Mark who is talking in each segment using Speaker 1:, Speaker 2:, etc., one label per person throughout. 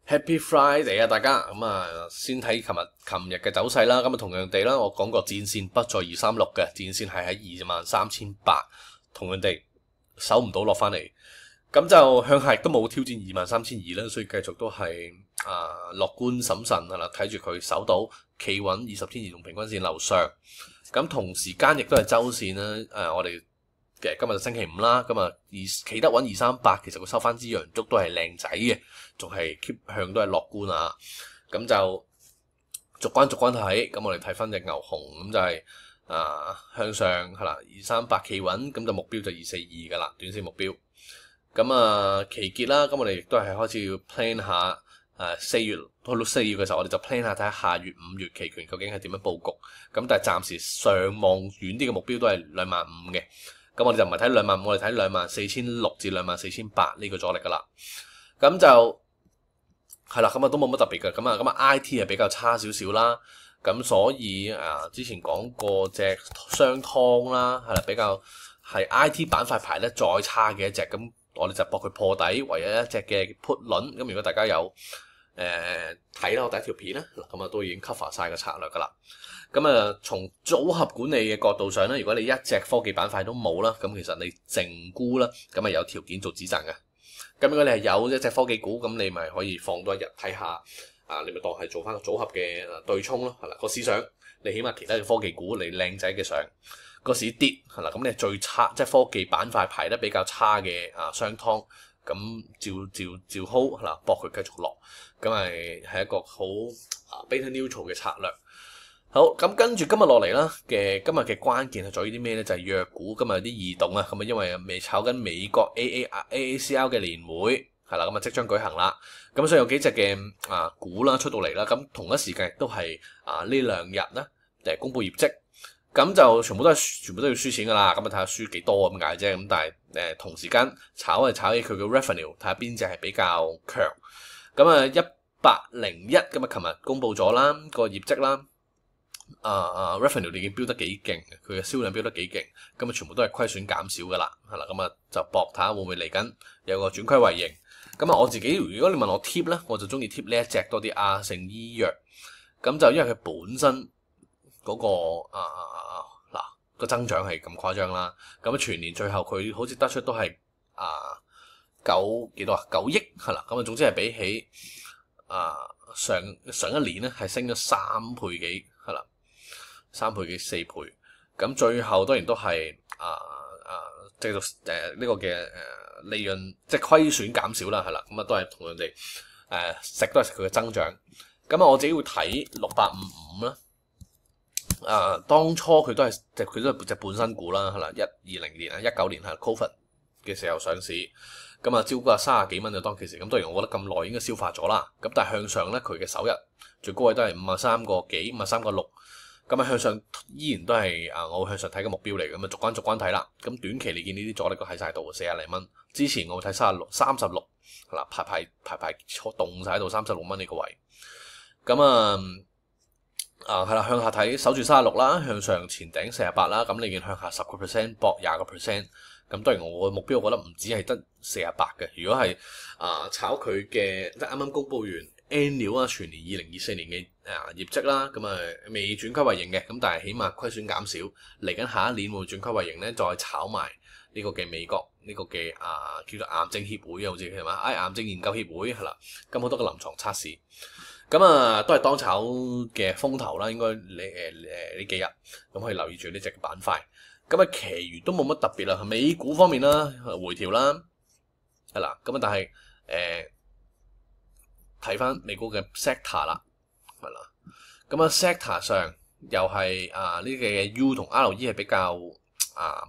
Speaker 1: Happy Friday 啊，大家咁先睇琴日嘅走勢啦。咁同樣地啦，我講過戰線不在236嘅，戰線係喺23,800，同樣地守唔到落翻嚟，咁就向下亦都冇挑戰23,200啦，所以繼續都係樂觀審慎係啦，睇住佢守到企穩20天移動平均線樓上。咁同時間亦都係周線啦，我哋嘅今日就星期五啦，咁企得穩238，其實佢收翻支陽燭都係靚仔嘅，仲係 keep 向都係樂觀啊。咁就逐關睇，咁我哋睇翻隻牛熊，咁就係向上係啦，238企穩，咁就目標就242噶啦，短線目標。咁期結啦，咁我哋亦都係開始要 plan 下4月去到4月嘅時候，我哋就 plan 下睇下下月5月期權究竟係點樣佈局。咁但係暫時上望遠啲嘅目標都係25,000嘅。咁我哋就唔係睇25,000，我哋睇24,600至24,800呢個阻力噶啦。咁就係啦，咁都冇乜特別嘅。咁IT 係比較差少少啦。咁所以之前講過隻商湯啦，係啦，比較係 IT 板塊排得再差嘅一隻。咁我哋就搏佢破底，唯一一隻嘅 put 輪。咁如果大家有睇啦，我第一條片啦，咁都已經 cover 晒個策略噶啦。咁從組合管理嘅角度上咧，如果你一隻科技板塊都冇啦，咁其實你淨沽啦，咁有條件做止賺嘅。咁如果你係有一隻科技股，咁你咪可以放多一日睇下，你咪當係做翻個組合嘅對沖咯，係啦。個市上你起碼其他嘅科技股你靚仔嘅上，個市跌係啦，咁你最差即係科技板塊排得比較差嘅商湯，咁照 hold 係啦，搏佢繼續落，咁係一個好beta neutral 嘅策略。好，咁跟住今日落嚟啦今日嘅關鍵係在於啲咩咧？就係藥股今日有啲異動啊，咁因為未炒緊美國 AACR 嘅年會係啦，咁即將舉行啦，咁所以有幾隻嘅股啦出到嚟啦，咁同一時間亦都係呢兩日咧公布業績，咁就全部都要輸錢噶啦，咁睇下輸幾多咁解啫，咁但係同時間炒起佢嘅 revenue， 睇下邊隻係比較強，咁101咁琴日公布咗啦個業績啦。revenue 已經飆得幾勁，佢嘅銷量飆得幾勁，咁全部都係虧損減少噶啦，係啦，咁就搏睇下會唔會嚟緊有個轉虧為盈。咁我自己如果你問我 tip 咧，我就中意 tip 呢一隻多啲亞盛醫藥，咁就因為佢本身嗰個增長係咁誇張啦，咁全年最後佢好似得出都係9億係啦，咁總之係比起上一年咧係升咗3倍幾係啦。3倍幾4倍，咁最後當然都係即係呢個嘅利潤即係虧損減少啦，係啦，咁都係同樣地食佢嘅增長。咁我自己會睇6855啦，當初佢都係隻半新股啦，係啦，20年19年係 Covid 嘅時候上市，咁招股30幾蚊就當其時，咁當然我覺得咁耐應該消化咗啦。咁但係向上咧，佢嘅首日最高位都係53個幾53個6。咁向上依然都係我會向上睇嘅目標嚟，咁逐關睇啦。咁短期你見呢啲阻力都喺晒度40零蚊，之前我會睇36係啦，排錯動晒喺度36蚊呢個位。咁係啦，向下睇守住36啦，向上前頂48啦。咁你見向下10%搏20%。咁當然我嘅目標，我覺得唔止係得48嘅。如果係炒佢嘅即係啱啱公佈完 annual 全年2024年嘅業績啦，咁未轉虧為盈嘅，咁但係起碼虧損減少，嚟緊下一年會轉虧為盈咧，再炒埋呢個嘅美國呢個嘅叫做癌症協會好似係嘛？癌症研究協會係啦，咁好多個臨床測試，咁都係當炒嘅風頭啦，應該呢幾日咁可以留意住呢隻板塊。咁其餘都冇乜特別啦。美股方面啦，回調啦，係啦，咁但係睇翻美股嘅 sector 啦，係啦，咁sector 上又係呢嘅 U 同 RE 係比較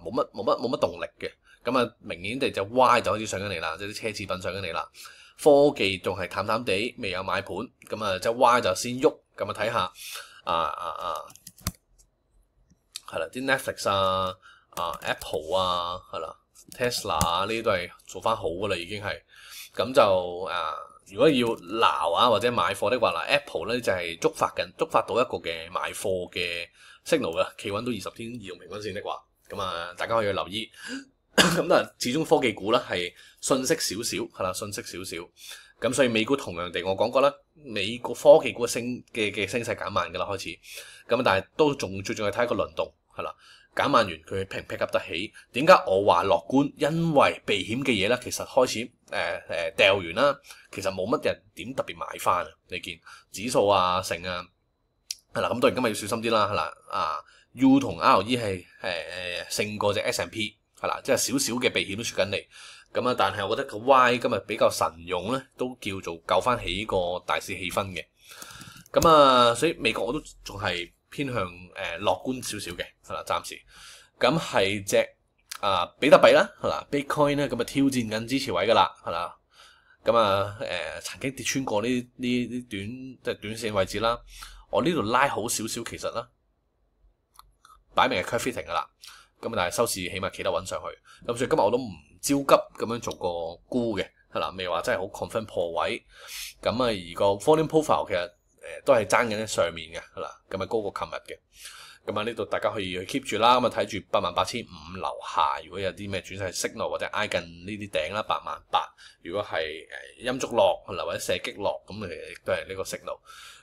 Speaker 1: 冇乜動力嘅，咁明顯地就 Y 就開始上緊嚟啦，即係啲奢侈品上緊嚟啦，科技仲係淡淡地未有買盤，咁即係 Y 就先喐，咁睇下係啦，啲 Netflix Apple 係啦 Tesla 呢啲都係做翻好噶啦，已經係咁就如果要撈或者買貨的話Apple 咧就係觸發到一個嘅買貨嘅 signal 嘅，企穩到20天移動平均線的話，咁大家可以去留意。咁始終科技股咧係遜色少少係啦，遜色少少。咁所以美股同樣地，我講過啦，美國科技股嘅升勢減慢㗎啦，開始。咁但係都最重要睇個輪動係啦，減慢完佢pick唔pick up得起？點解我話樂觀？因為避險嘅嘢咧，其實開始掉完啦，其實冇乜人點特別買翻啊。你見指數啊、成啊，係啦，咁當然今日要小心啲啦，係啦U 同 RE 係勝過隻 S&P 係啦，即係少少嘅避險都出緊嚟。咁啊，但係我覺得個 Y 今日比較神勇咧，都叫做救翻起個大市氣氛嘅。咁啊，所以美國我都仲係偏向樂觀少少嘅，係啦，暫時。咁係隻比特幣啦，係啦 ，Bitcoin 咧咁啊挑戰緊支持位噶啦，係啦。咁啊曾經跌穿過呢短線位置啦。我呢度拉好少少，其實啦，擺明係 curve fitting 噶啦。咁但係收市起碼企得穩上去。咁所以今日我都唔焦急咁樣做個沽嘅，係啦，未話真係好 confirm 破位。咁啊，而個 volume profile 其實都係爭緊喺上面嘅，係啦，咁啊高過琴日嘅。咁啊呢度大家可以去 keep 住啦，咁啊睇住88,500樓下，如果有啲咩轉勢 signal 或者挨近呢啲頂啦，88,000。如果係陰燭落或者射擊落，咁亦都係呢個 signal。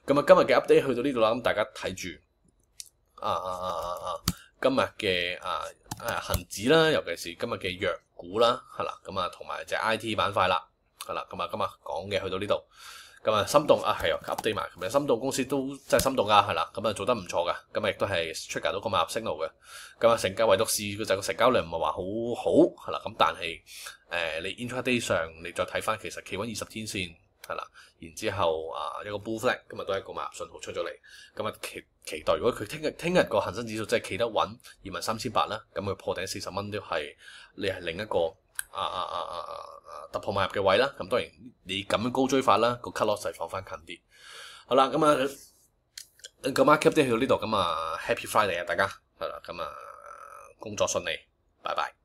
Speaker 1: 咁啊今日嘅 update 去到呢度啦，咁大家睇住今日嘅恆指啦，尤其是今日嘅藥股啦，係啦，咁啊同埋隻 IT 板塊啦，係啦，咁啊今日講嘅去到呢度，咁啊心動係啊 update 埋，琴日心動公司都真係心動噶，係啦，咁啊做得唔錯噶，咁啊亦都係 trigger 到個買入 signal 嘅，咁啊成交唯獨是就個成交量唔係話好好，係啦，咁但係你 intraday 上你再睇翻，其實企穩20天線。係啦，然之後一個 bull flag，今日都係一個買入信號出咗嚟，咁啊期待如果佢聽日個恒生指數真係企得穩23,800啦，咁佢破頂40蚊都係你係另一個突破買入嘅位啦。咁當然你咁樣高追法啦，個 cut loss 就放翻近啲。好啦，咁啊個 market update 去到呢度，咁啊 Happy Friday 啊大家，係啦，咁啊工作順利，拜拜。